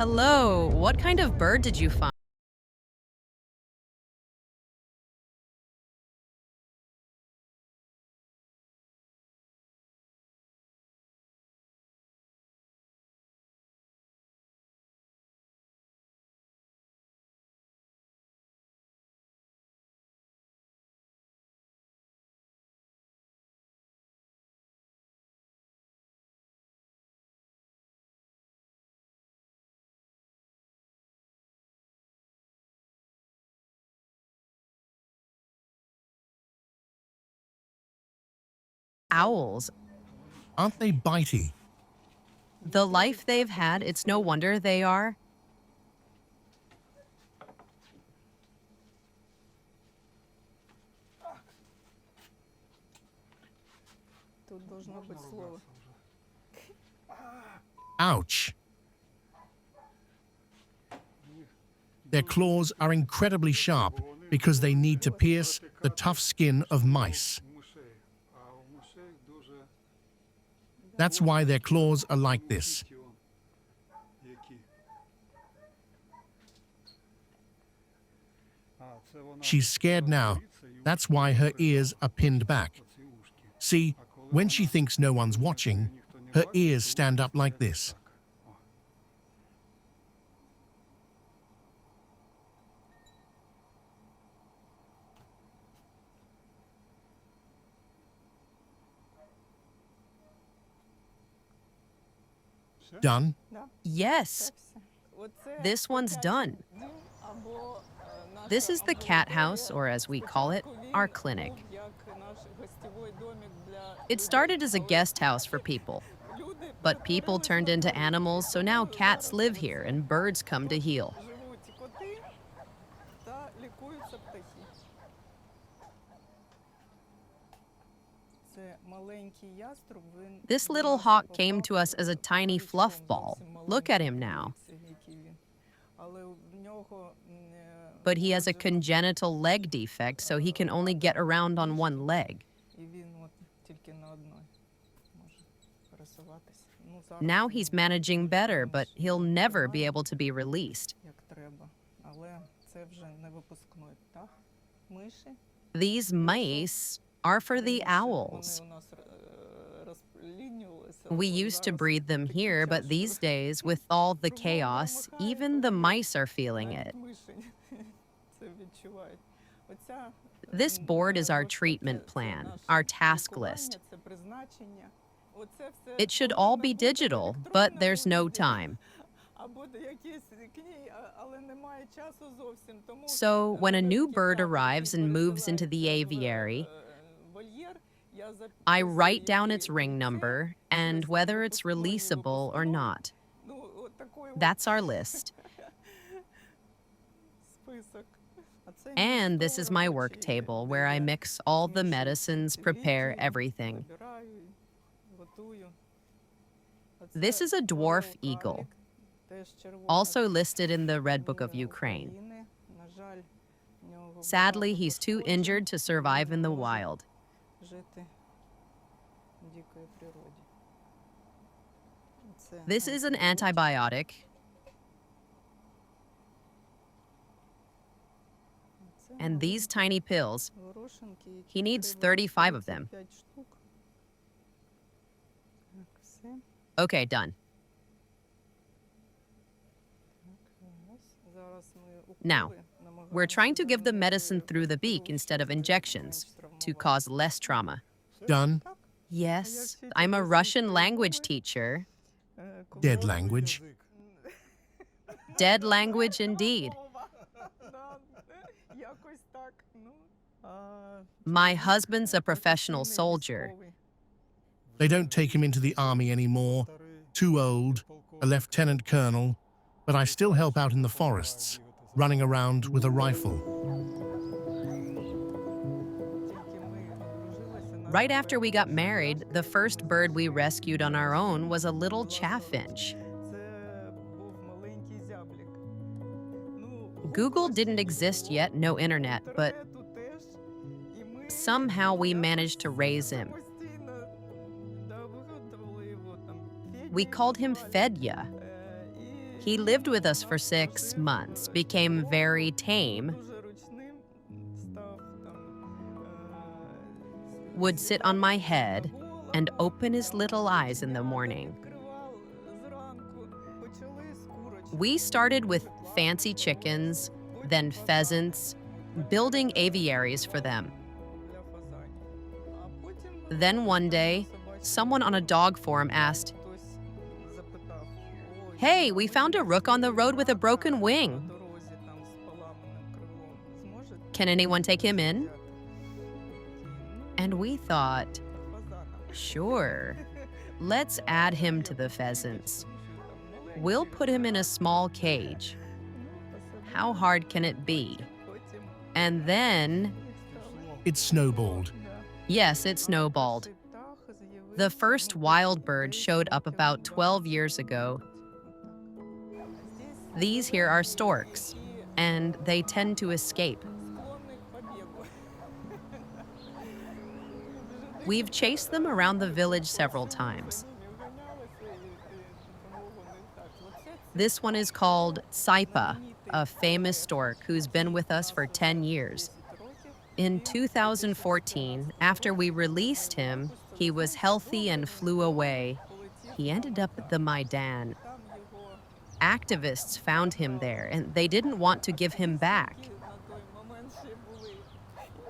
Hello, what kind of bird did you find? Owls. Aren't they bitey? The life they've had, it's no wonder they are. Тут должно быть слово. Ouch. Their claws are incredibly sharp because they need to pierce the tough skin of mice. That's why their claws are like this. She's scared now. That's why her ears are pinned back. See, when she thinks no one's watching, her ears stand up like this. Done? Yes, this one's done. This is the cat house, or as we call it, our clinic. It started as a guest house for people, but people turned into animals, so now cats live here and birds come to heal. This little hawk came to us as a tiny fluff ball. Look at him now. But he has a congenital leg defect, so he can only get around on one leg. Now he's managing better, but he'll never be able to be released. These mice are for the owls. We used to breed them here, but these days, with all the chaos, even the mice are feeling it. This board is our treatment plan, our task list. It should all be digital, but there's no time. So when a new bird arrives and moves into the aviary, I write down its ring number and whether it's releasable or not. That's our list. And this is my work table where I mix all the medicines, prepare everything. This is a dwarf eagle, also listed in the Red Book of Ukraine. Sadly, he's too injured to survive in the wild. This is an antibiotic. And these tiny pills, he needs 35 of them. Okay, done. Now, we're trying to give the medicine through the beak instead of injections to cause less trauma. Done? Yes, I'm a Russian language teacher. Dead language. Dead language indeed. My husband's a professional soldier. They don't take him into the army anymore. Too old, a lieutenant colonel. But I still help out in the forests, running around with a rifle. Right after we got married, the first bird we rescued on our own was a little chaffinch. Google didn't exist yet, no internet, but somehow we managed to raise him. We called him Fedya. He lived with us for 6 months, became very tame, Дуже ручним став would sit on my head and open his little eyes in the morning. відкривав зранку. Почали з курочок. We started with fancy chickens, then pheasants, building aviaries for them. Для фазанів. А потім Then one day, someone on a dog forum asked, хтось запитав: "Ой, "Hey, we found a rook on the road with a broken по wing. дорозі там з поламаним крилом. Зможете Can anyone take him in?" взяти?" And we thought, Фазана. sure, let's add him to the pheasants. We'll put him in a small cage. How hard can it be? And then, It snowballed. yes, it snowballed. The first wild bird showed up about 12 years ago. These here are storks, and they tend to escape. We've chased them around the village several times. This one is called Saipa, a famous stork who's been with us for 10 years. In 2014, after we released him, he was healthy and flew away. He ended up at the Maidan. Activists found him there, and they didn't want to give him back,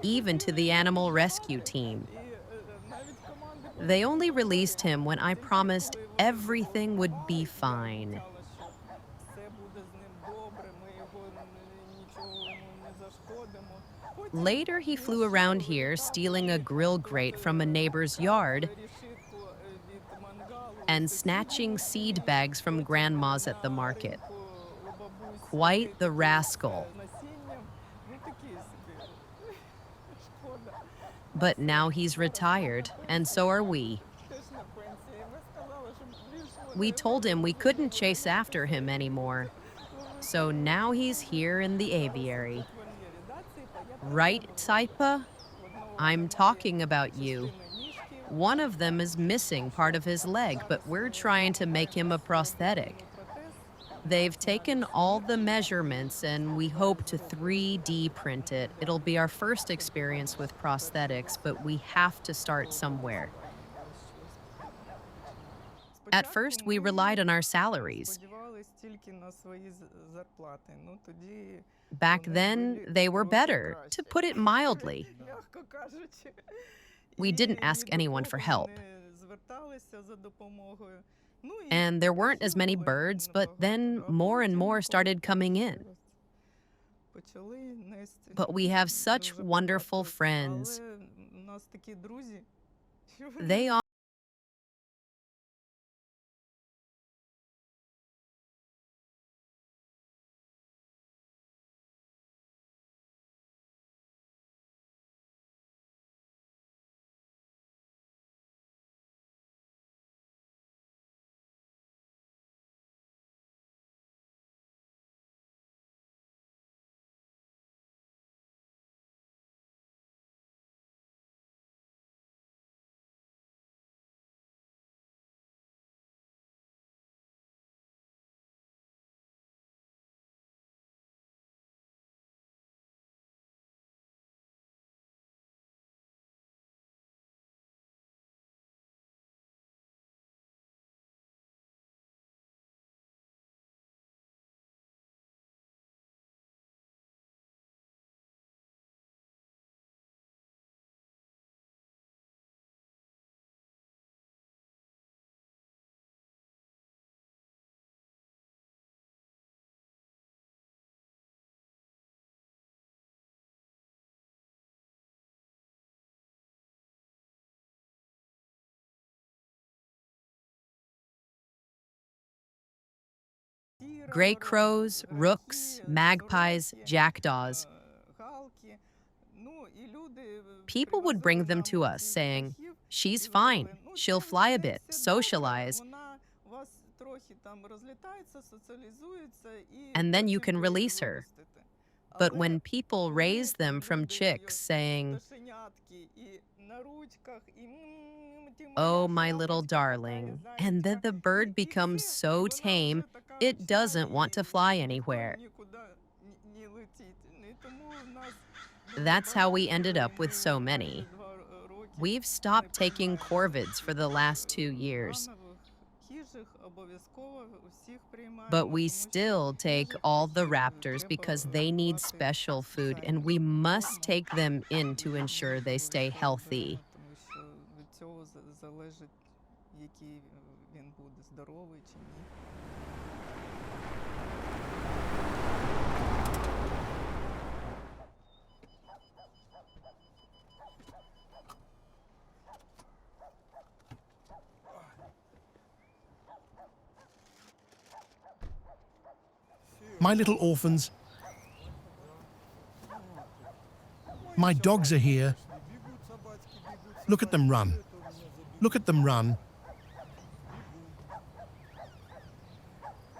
even to the animal rescue team. They only released him when I promised everything would be fine. Later, he flew around here stealing a grill grate from a neighbor's yard and snatching seed bags from grandmas at the market. Quite the rascal. But now he's retired, and so are we. We told him we couldn't chase after him anymore. So now he's here in the aviary. Right, Saipa? I'm talking about you. One of them is missing part of his leg, but we're trying to make him a prosthetic. They've taken all the measurements and we hope to 3D print it. It'll be our first experience with prosthetics, but we have to start somewhere. At first, we relied on our salaries. Сподівались тільки на свої зарплати. Ну, тоді Back вони then, були they were трохи better, краще. to put it mildly. М'яко кажучи. We І didn't ask ні до anyone for кого help. не зверталися за допомогою. Ну, і And there weren't as many працювали birds, but небагато, then а more and потім, more коли started coming in. почали нести But we have such дуже wonderful багато. friends. Але у нас такі друзі, що They all gray crows, rooks, magpies, jackdaws. People would bring them to us saying, "She's fine. She'll fly a bit, socialize, and then you can release her." But when people raise them from chicks saying, "Oh, my little darling," and then the bird becomes so tame, It doesn't want to fly anywhere. That's how we ended up with so many. We've stopped taking corvids for the last 2 years, but we still take all the raptors because they need special food and we must take them in to ensure they stay healthy. Тому що від цього залежить, який він буде здоровий чи ні. My little orphans. My dogs are here. Look at them run. Look at them run.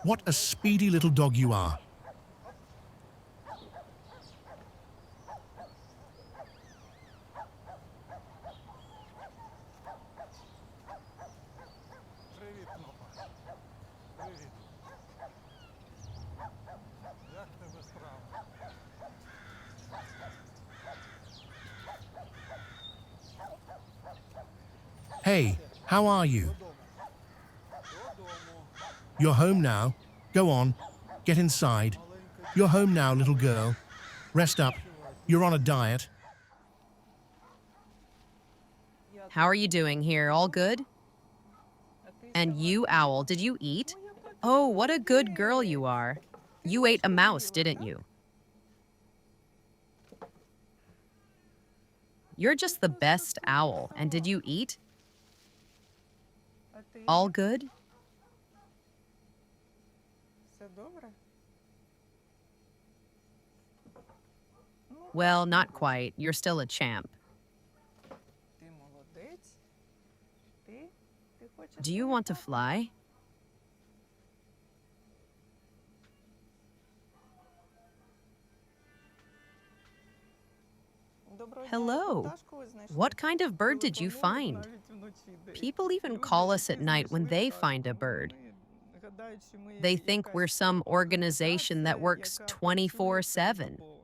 What a speedy little dog you are. Привіт, Мопа. Привіт. Як тебе справа? Hey, how are you? Додому. You're home now. Go on. Get inside. You're home now, little girl. Rest up. You're on a diet. How are you doing here? All good? And you, Owl, did you eat? Oh, what a good girl you are. You ate a mouse, didn't you? You're just the best owl. And did you eat? All good? Все добре? Well, not quite. You're still a champ. Ти молодець. Ти хочеш? Do you want to fly? Доброго дня, Hello. пташку ви знайшли? What kind of bird did you Телефоную find? навіть вночі десь. People even Люди, call us які at night when знайшли they пташку, find a bird. вони гадають, що ми They think якась we're some organization that організація, works яка 24/7. працює цілодобово.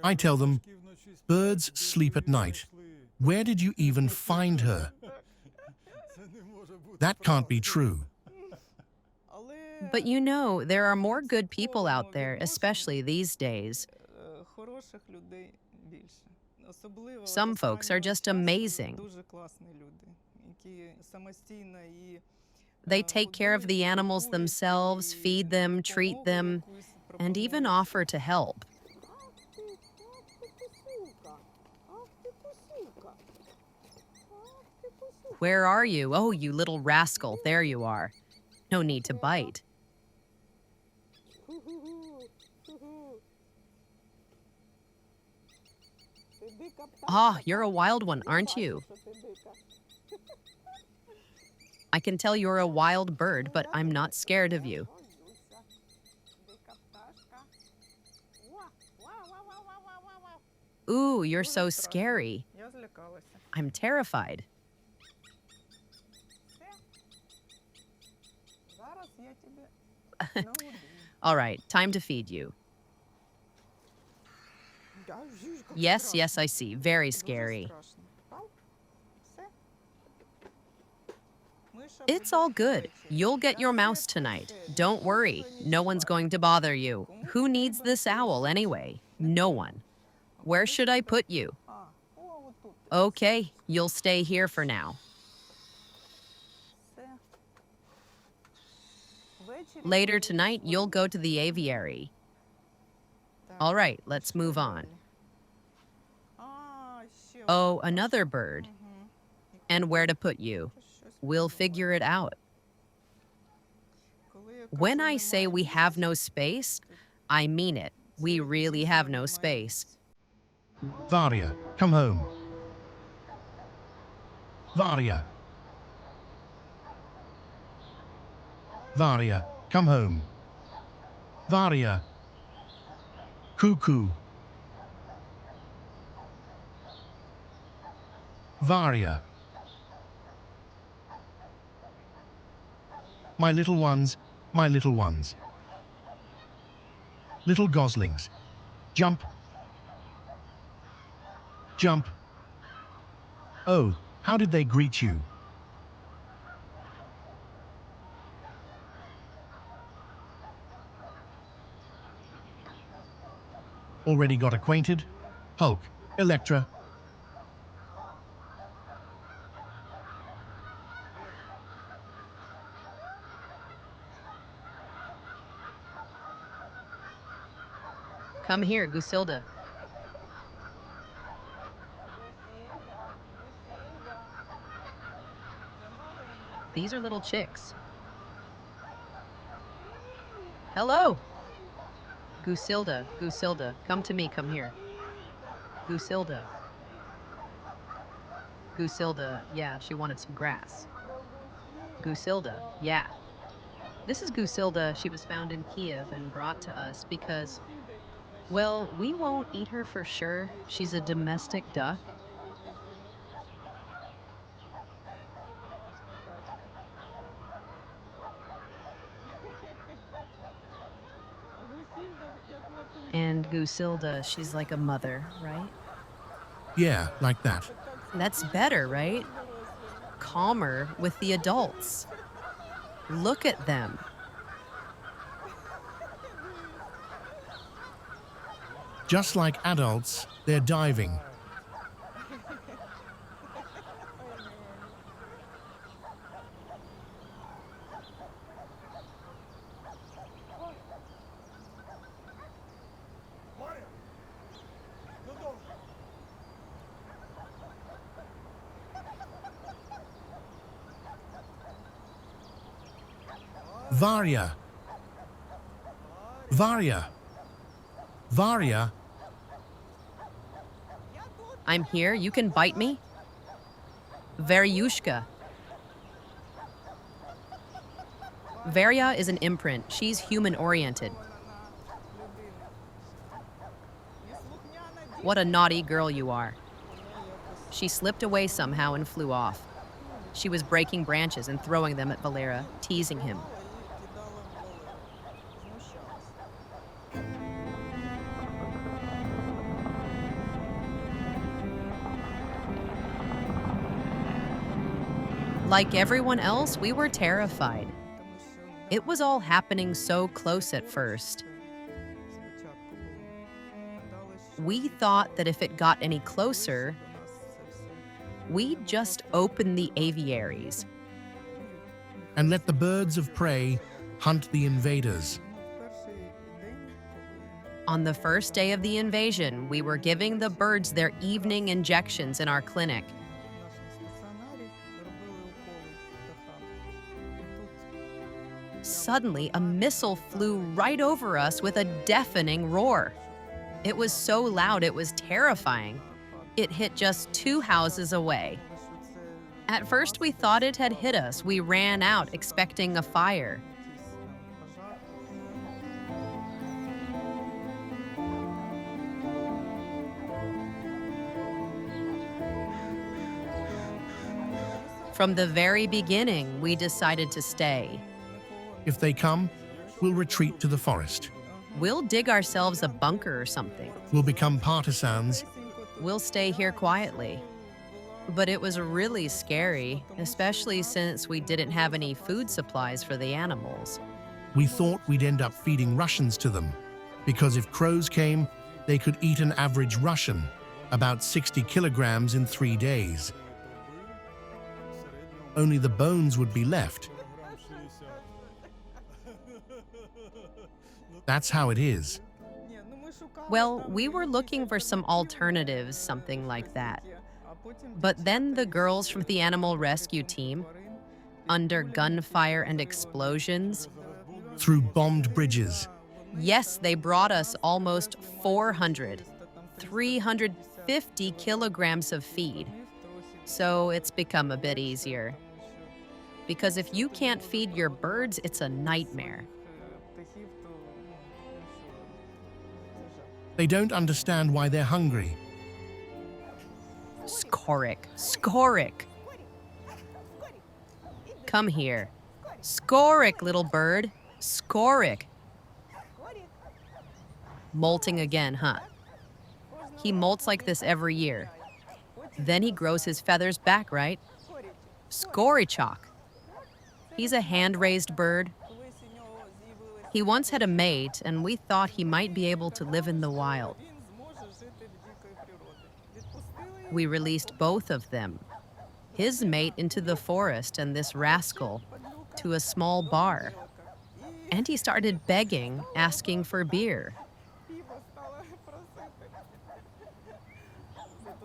I tell them, birds sleep at night. Where did you even find her? Це не може бути. That can't be true. Але But you know, there are more good people out there, especially these days. Хороших людей більше. Особливо Some от folks are останнього just часу amazing. Дуже класні люди, які самостійно і They take care of the animals themselves, feed them, treat them, and even offer to help. Where are you? Oh, you little rascal. There you are. No need to bite. Ah, you're a wild one, aren't you? I can tell you're a wild bird, but I'm not scared of you. Ooh, you're so scary. Я злякалася. I'm terrified. Зараз я тебе нагодую. All right, time to feed you. Да, жуж, як Yes, страшно. yes, I see. Very Дуже scary. страшно. Так? Все? Миша It's буде all good. ввечері. You'll get Я your все mouse tonight. прощаю. Don't worry. No one's going to bother you. Who needs this owl anyway? No one. Where should I put you? А, о, отут. Okay, you'll stay here for now. Все. Ввечері Later буде tonight, you'll go to the aviary. Так, All right, let's що move on. далі? А, ще Oh, одна another пташка. bird. Мгм. And where to put you? Щось We'll придумала. figure it out. Коли я When кажу, I say немає we have no місця, space, I mean it. We really have no space. Varia, come home. Varia. Varia, come home. Varia. Cuckoo. Varia. My little ones, my little ones. Little goslings. Jump. Jump. Oh, how did they greet you? Already got acquainted? Hulk, Elektra. Come here, Gusilda. These are little chicks. Hello! Gusilda, Gusilda, come to me, come here. Gusilda. Gusilda, yeah, she wanted some grass. Gusilda, yeah. This is Gusilda. She was found in Kiev and brought to us because, well, we won't eat her for sure. She's a domestic duck. And Gusilda, she's like a mother, right? Yeah, like that. That's better, right? Calmer with the adults. Look at them. Just like adults, they're diving. Маря! Додому! Varya. Varya. Varya. I'm here. You can bite me. Varyushka. Varya is an imprint. She's human-oriented. What a naughty girl you are. She slipped away somehow and flew off. She was breaking branches and throwing them at Valera, teasing him. Like everyone else, we were terrified. It was all happening so close at first. We thought that if it got any closer, we'd just open the aviaries. And let the birds of prey hunt the invaders. On the first day of the invasion, we were giving the birds their evening injections in our clinic. Suddenly, a missile flew right over us with a deafening roar. It was so loud, it was terrifying. It hit just 2 houses away. At first, we thought it had hit us. We ran out, expecting a fire. From the very beginning, we decided to stay. If they come, we'll retreat to the forest. We'll dig ourselves a bunker or something. We'll become partisans. We'll stay here quietly. But it was really scary, especially since we didn't have any food supplies for the animals. We thought we'd end up feeding Russians to them, because if crows came, they could eat an average Russian, about 60 kilograms in 3 days. Only the bones would be left. That's how it is. Well, we were looking for some alternatives, something like that. But then the girls from the animal rescue team, under gunfire and explosions, Through bombed bridges. yes, they brought us almost 350 kilograms of feed. So it's become a bit easier. Because if you can't feed your birds, it's a nightmare. They don't understand why they're hungry. Skorik, Skorik. Come here. Skorik, little bird. Skorik. Molting again, huh? He molts like this every year. Then he grows his feathers back, right? Scorychalk. He's a hand-raised bird. He once had a mate, and we thought he might be able to live in the wild. We released both of them, his mate into the forest and this rascal to a small bar. And he started begging, asking for beer.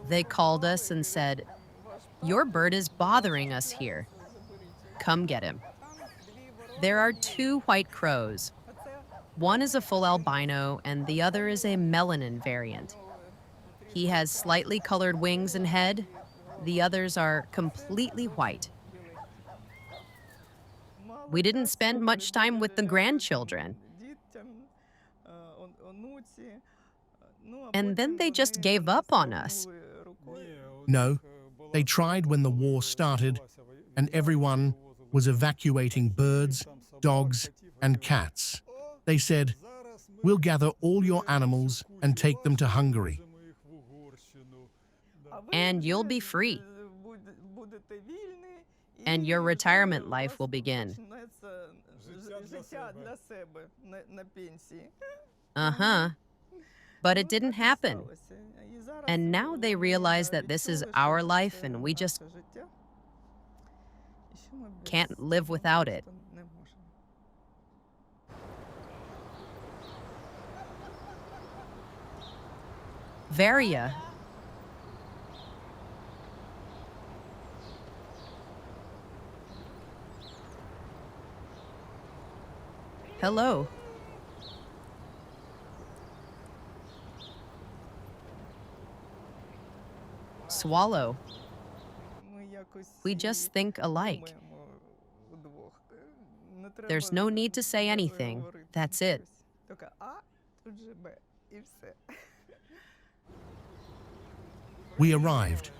They called us and said, "Your bird is bothering us here. Come get him." There are two white crows. One is a full albino and the other is a melanin variant. He has slightly colored wings and head. The others are completely white. We didn't spend much time with the grandchildren. And then they just gave up on us. No, they tried when the war started and everyone was evacuating birds, dogs, and cats. They said, "We'll gather all your animals and take them to Hungary." And you'll be free. And your retirement life will begin. Uh-huh. But it didn't happen. And now they realize that this is our life and we just can't live without it. Varia. Hello. Swallow. We just think alike. There's no need to say anything. That's it. We arrived.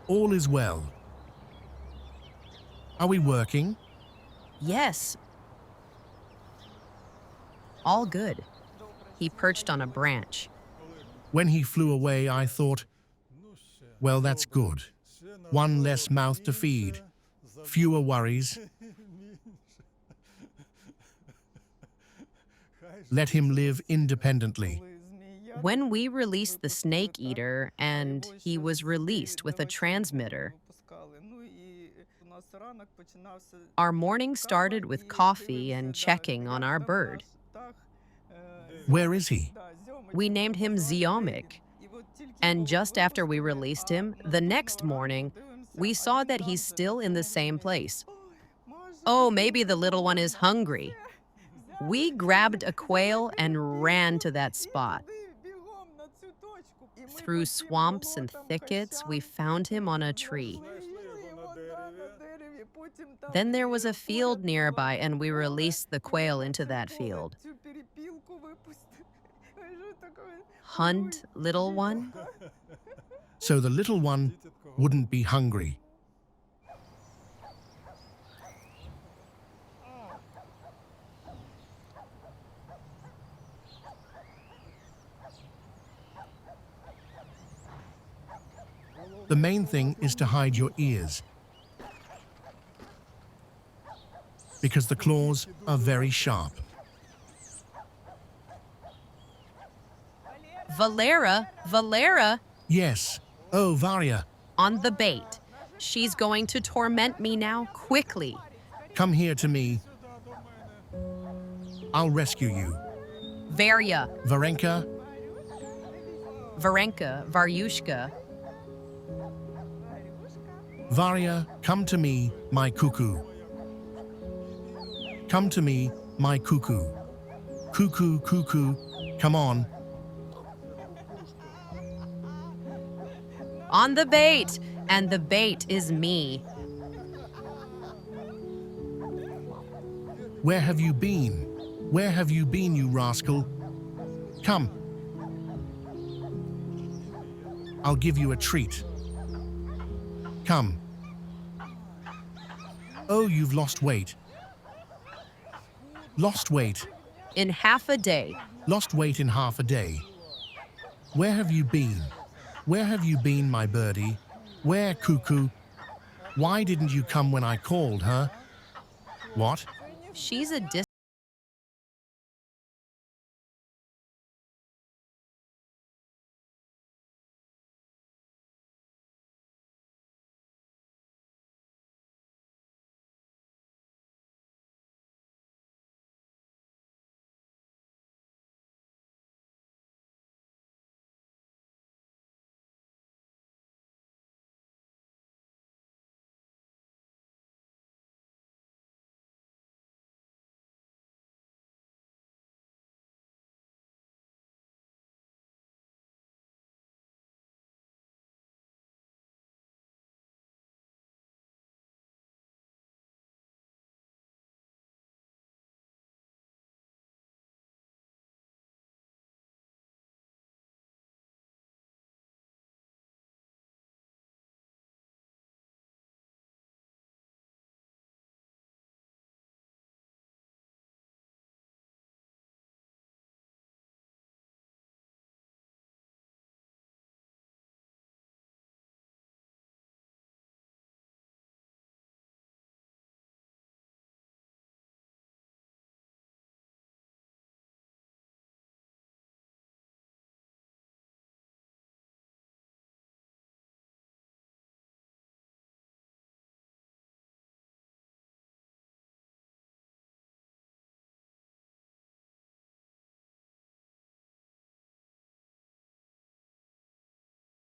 All is well. Are we working? Yes. All good. He perched on a branch. When he flew away, I thought, well, that's good. One less mouth to feed. Fewer worries. Let him live independently. When we released the snake eater and he was released with a transmitter, нас ранок починався. Our morning started with coffee and checking on our bird. Where is he? We named him Ziomik. And just after we released him, the next morning, we saw that he's still in the same place. Oh, maybe the little one is hungry. We grabbed a quail and ran to that spot. Through swamps and thickets, we found him on a tree. Then there was a field nearby, and we released the quail into that field. Hunt, little one? So the little one wouldn't be hungry. The main thing is to hide your ears, because the claws are very sharp. Valera, Yes. Oh, Varya, on the bait. She's going to torment me now, quickly. come here to me. I'll rescue you. Varya, Varenka, Varyushka. Varya, come to me, my cuckoo. Come to me, my cuckoo. Cuckoo, cuckoo, come on. On the bait, and the bait is me. Where have you been? Where have you been, you rascal? Come. I'll give you a treat. Come. Oh, you've lost weight. Lost weight. In half a day. Lost weight in half a day. Where have you been? Where have you been, my birdie? Where, cuckoo? Why didn't you come when I called, huh? What? She's a